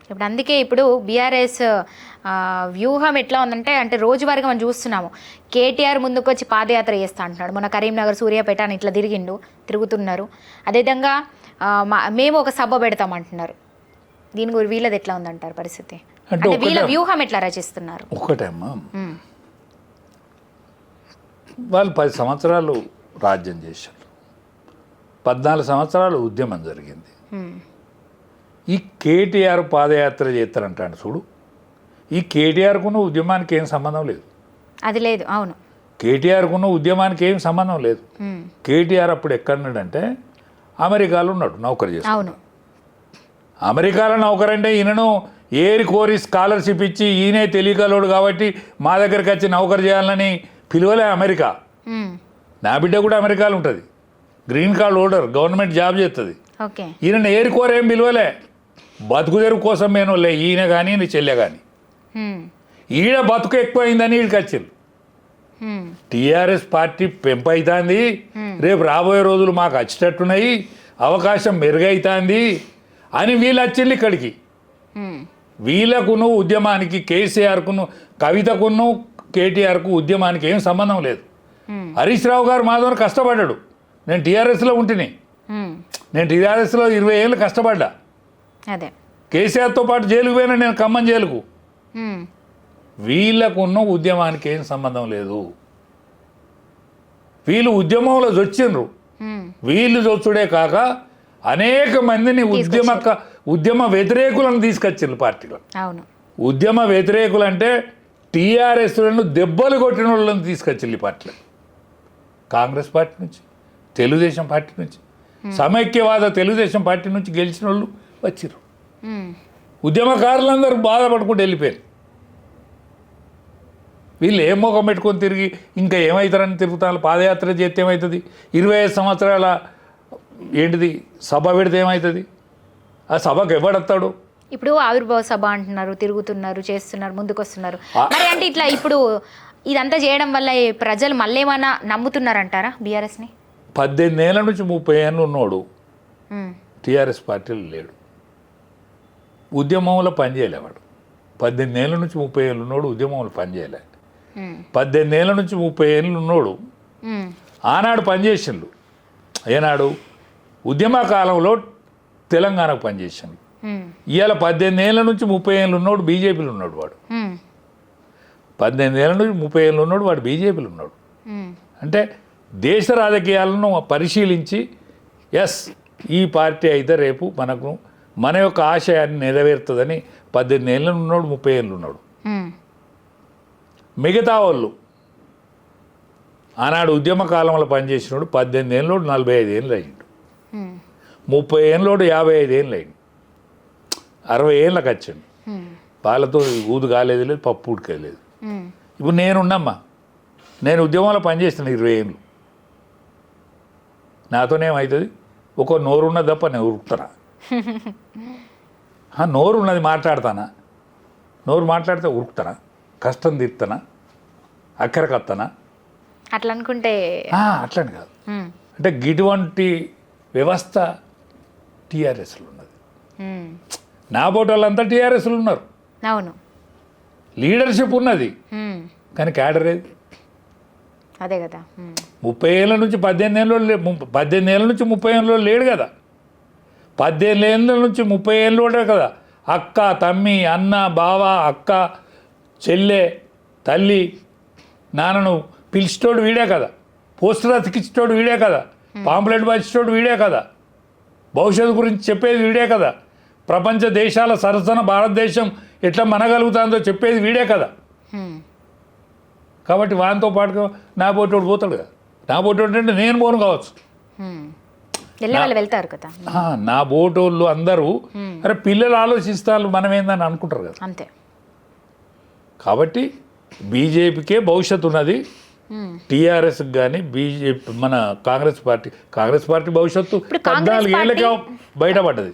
ఇప్పుడు అందుకే ఇప్పుడు బీఆర్ఎస్ వ్యూహం ఎట్లా ఉందంటే అంటే రోజువారీగా మనం చూస్తున్నాము. కేటీఆర్ ముందుకు వచ్చి పాదయాత్ర చేస్తా అంటున్నాడు. మొన్న కరీంనగర్ సూర్యాపేట అని ఇట్లా తిరుగుతున్నారు. అదేవిధంగా మేము ఒక సభ పెడతామంటున్నారు. దీని గురించి వీళ్ళది ఎట్లా ఉందంటారు పరిస్థితి? అంటే వీళ్ళ వ్యూహం ఎట్లా రచిస్తున్నారు? ఒకటేమ్మా, వాళ్ళు 10 సంవత్సరాలు రాజ్యం చేశారు, 14 సంవత్సరాలు ఉద్యమం జరిగింది. ఈ కేటీఆర్ పాదయాత్ర చేస్తారంటాడు చూడు, ఈ కేటీఆర్కున్న ఉద్యమానికి ఏం సంబంధం లేదు. అది లేదు. అవును, కేటీఆర్కున్న ఉద్యమానికి ఏం సంబంధం లేదు. కేటీఆర్ అప్పుడు ఎక్కడున్నాడంటే అమెరికాలో ఉన్నాడు, నౌకరు చేస్తాడు. అవును, అమెరికాలో నౌకరు అంటే ఈయనను ఏరి కోరి స్కాలర్షిప్ ఇచ్చి ఈయనే తెలియకలోడు కాబట్టి మా దగ్గరికి వచ్చి నౌకరు చేయాలని పిలువలే అమెరికా. నా బిడ్డ కూడా అమెరికాలో ఉంటుంది, green card holder, government job చేస్తుంది. ఈయన ఏరుకోరేం పిలువలే, బతుకు తెరువు కోసం మేనోలే ఈయన కానీ నీ చెల్లె కానీ. ఈడ బతుకు ఎక్కువైందని వీడికి వచ్చింది. టీఆర్ఎస్ పార్టీ పెంపైతుంది, రేపు రాబోయే రోజులు మాకు వచ్చేటట్టున్నాయి, అవకాశం మెరుగైతుంది అని వీళ్ళు వచ్చింది ఇక్కడికి. వీళ్ళకును ఉద్యమానికి, కేసీఆర్కును, కవితకును, కేటీఆర్కు ఉద్యమానికి ఏం సంబంధం లేదు. హరీష్ రావు గారు మాధవన్ కష్టపడ్డాడు, నేను టీఆర్ఎస్లో ఉంటిని, నేను టీఆర్ఎస్లో 20 ఏళ్ళు కష్టపడ్డా. అదే కేసీఆర్తో పాటు జైలుకు పోయినా నేను, ఖమ్మం జైలుకు. వీళ్ళకున్న ఉద్యమానికి ఏం సంబంధం లేదు. వీళ్ళు ఉద్యమంలో చొచ్చిండ్రు. వీళ్ళు చొచ్చుడే కాక అనేక మందిని ఉద్యమ వ్యతిరేకులను తీసుకొచ్చిండ్రు పార్టీలో. ఉద్యమ వ్యతిరేకులు అంటే టీఆర్ఎస్లను దెబ్బలు కొట్టిన వాళ్ళని తీసుకొచ్చింది పార్టీలో. కాంగ్రెస్ పార్టీ నుంచి, తెలుగుదేశం పార్టీ నుంచి, సమైక్యవాద తెలుగుదేశం పార్టీ నుంచి గెలిచిన వాళ్ళు వచ్చిర్రు. ఉద్యమకారులందరూ బాధపడుకుంటూ వెళ్ళిపోయారు. వీళ్ళు ఏం మొఖం పెట్టుకొని తిరిగి ఇంకా ఏమవుతారని తిరుగుతారు. పాదయాత్ర చేస్తే ఏమవుతుంది? 25 సంవత్సరాల ఏంటిది సభ పెడితే ఏమవుతుంది? ఆ సభకు ఎవడొస్తాడు? ఇప్పుడు ఆవిర్భావ సభ అంటున్నారు, తిరుగుతున్నారు, చేస్తున్నారు, ముందుకు వస్తున్నారు. మరి అంటే ఇట్లా ఇప్పుడు ఇదంతా చేయడం వల్ల ప్రజలు మళ్ళీ ఏమైనా నమ్ముతున్నారంటారా బీఆర్ఎస్ని? 18 ఏళ్ళ నుంచి 30 ఏళ్ళు ఉన్నోడు టీఆర్ఎస్ పార్టీలో లేడు, ఉద్యమంలో పనిచేయలేవాడు. 18 ఏళ్ళ నుంచి 30 ఏళ్ళు ఉన్నోడు ఉద్యమంలో పనిచేయలే. 18 ఏళ్ళ నుంచి 30 ఏళ్ళు ఉన్నోడు ఆనాడు పనిచేసిండు. ఏనాడు? ఉద్యమ కాలంలో తెలంగాణకు పనిచేసిండు. ఇవాళ 18 ఏళ్ళ నుంచి 30 ఏళ్ళు ఉన్నోడు బీజేపీలో ఉన్నాడు. వాడు 18 ఏళ్ళ నుంచి 30 ఏళ్ళు ఉన్నాడు, వాడు బీజేపీలో ఉన్నాడు. అంటే దేశ రాజకీయాలను పరిశీలించి ఎస్ ఈ పార్టీ అయితే రేపు మనకు మన యొక్క ఆశయాన్ని నెరవేరుతుందని 18 ఏళ్ళు ఉన్నాడు, 30 ఏళ్ళు ఉన్నాడు. మిగతా వాళ్ళు ఆనాడు ఉద్యమ కాలంలో పనిచేసినాడు 18 ఏళ్ళోడు 45 ఏళ్ళు అయ్యిండు, 30 ఏళ్ళోడు 55 ఏళ్ళు అయ్యిండు, 60 ఏళ్ళకి వచ్చాడు. పాలతో ఊదు కాలేదు లేదు, పప్పు ఉడకలేదు. ఇప్పుడు నేనున్నమ్మా, నేను ఉద్యమంలో పనిచేస్తున్నా 20 ఏళ్ళు. నాతోనేమవుతుంది? ఒక నోరున్నది తప్ప నేను ఉరుకుతానా? నోరు ఉన్నది మాట్లాడతానా? నోరు మాట్లాడితే ఉరుకుతానా? కష్టం తీర్తానా? అక్కడికత్తానా? అట్లా అనుకుంటే అట్లని కాదు. అంటే ఇటువంటి వ్యవస్థ టీఆర్ఎస్లో ఉన్నది. నా బోటి వాళ్ళంతా టీఆర్ఎస్లో ఉన్నారు. అవును, లీడర్షిప్ ఉన్నది, కానీ క్యాడర్ ఏది? అదే కదా. 30 ఏళ్ళ నుంచి 18 ఏళ్ళు 18 ఏళ్ళ నుంచి 30 ఏళ్ళు లేడు కదా. 18 ఏళ్ళ నుంచి 30 ఏళ్ళు కదా. అక్క, తమ్మి, అన్న, బావ, అక్క, చెల్లె, తల్లి, నాన్నను పిలిచేటోడు వీడే కదా, పోస్టర్ అతికిచ్చేటోడు వీడే కదా, పాంప్లెట్ పంచేటోడు వీడే కదా, భవిష్యత్తు గురించి చెప్పేది వీడే కదా, ప్రపంచ దేశాల సరసన భారతదేశం ఎట్లా మనగలుగుతుందో చెప్పేది వీడే కదా. కాబట్టి వానితో పాటుగా నా పోటోడు పోతాడు కదా. నా పోటోడు అంటే నేను పోను కావచ్చు, వెళ్తారు కదా. నా బోటోళ్ళు అందరూ అరే పిల్లలు ఆలోచిస్తారు మనం ఏందని అనుకుంటారు కదా. అంతే. కాబట్టి బీజేపీకే భవిష్యత్తు ఉన్నది, టీఆర్ఎస్కి కానీ బీజేపీ మన కాంగ్రెస్ పార్టీ భవిష్యత్తు 14 ఏళ్ళకే బయటపడ్డది.